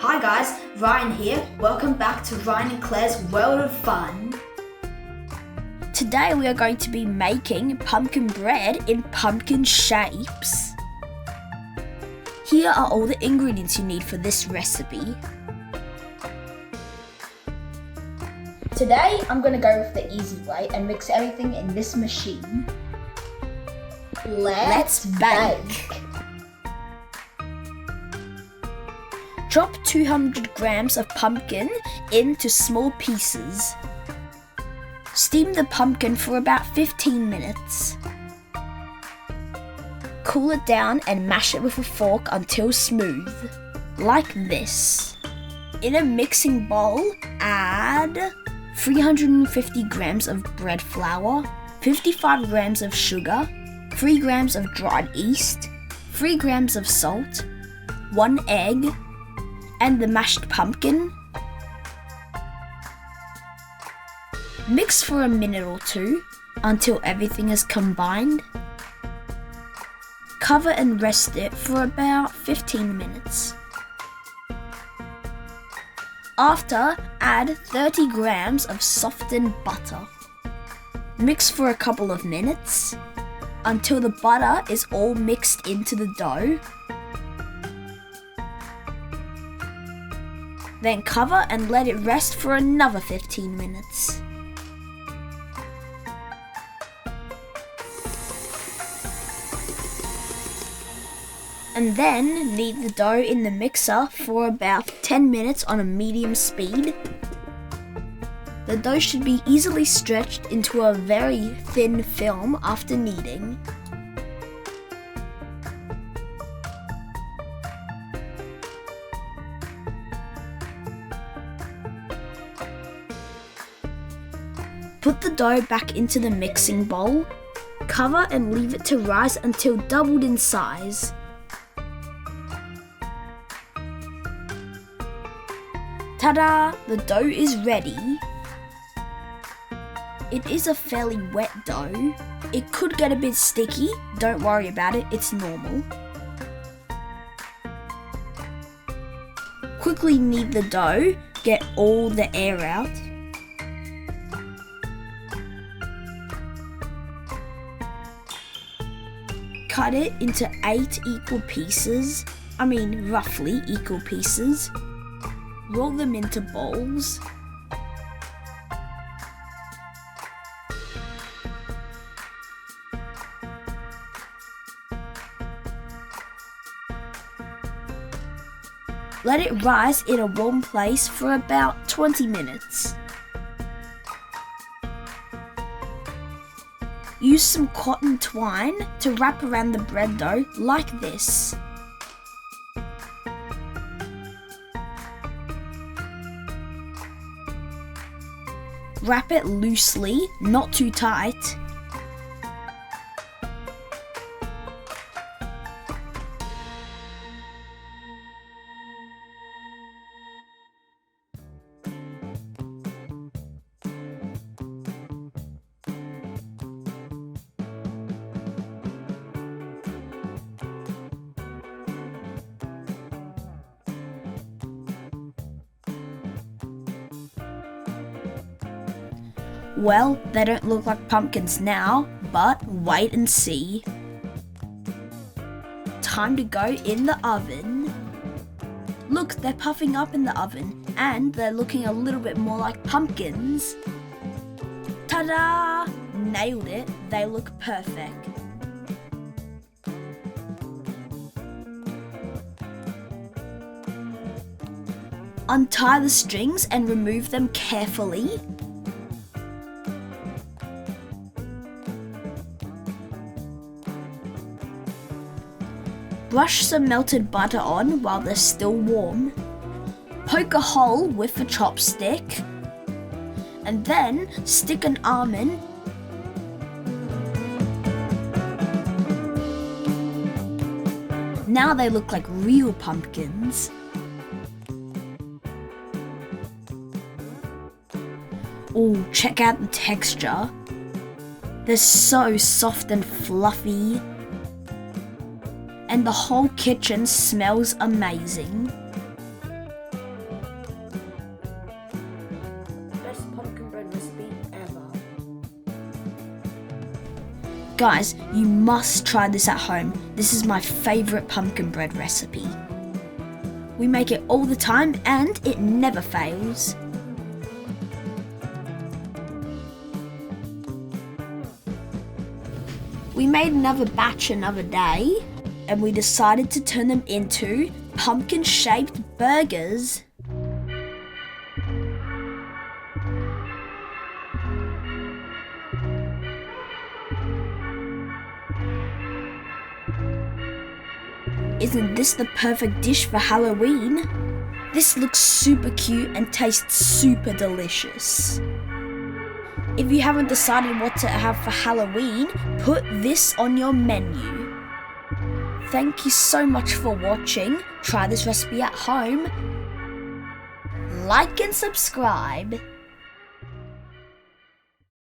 Hi guys, Ryan here. Welcome back to Ryan and Claire's World of Fun. Today we are going to be making pumpkin bread in pumpkin shapes. Here are all the ingredients you need for this recipe. Today I'm going to go with the easy way and mix everything in this machine. Let's bake. Chop 200 grams of pumpkin into small pieces. Steam the pumpkin for about 15 minutes. Cool it down and mash it with a fork until smooth, like this. In a mixing bowl, add 350 grams of bread flour, 55 grams of sugar, 3 grams of dried yeast, 3 grams of salt, 1 egg, and the mashed pumpkin. Mix for a minute or two until everything is combined. Cover and rest it for about 15 minutes. After, add 30 grams of softened butter. Mix for a couple of minutes until the butter is all mixed into the dough. Then cover and let it rest for another 15 minutes. And then knead the dough in the mixer for about 10 minutes on a medium speed. The dough should be easily stretched into a very thin film after kneading. Put the dough back into the mixing bowl, cover and leave it to rise until doubled in size. Ta-da! The dough is ready. It is a fairly wet dough. It could get a bit sticky, don't worry about it, it's normal. Quickly knead the dough, get all the air out. Cut it into 8 equal pieces, roughly equal pieces. Roll them into bowls. Let it rise in a warm place for about 20 minutes. Use some cotton twine to wrap around the bread dough like this. Wrap it loosely, not too tight. Well, they don't look like pumpkins now, but wait and see. Time to go in the oven. Look, they're puffing up in the oven, and they're looking a little bit more like pumpkins. Ta-da! Nailed it, they look perfect. Untie the strings and remove them carefully. Brush some melted butter on while they're still warm. Poke a hole with a chopstick. And then stick an almond. Now they look like real pumpkins. Oh, check out the texture. They're so soft and fluffy. And the whole kitchen smells amazing. Guys, you must try this at home. This is my favorite pumpkin bread recipe. We make it all the time and it never fails. We made another batch another day, and we decided to turn them into pumpkin-shaped burgers. Isn't this the perfect dish for Halloween? This looks super cute and tastes super delicious. If you haven't decided what to have for Halloween, put this on your menu. Thank you so much for watching. Try this recipe at home. Like and subscribe.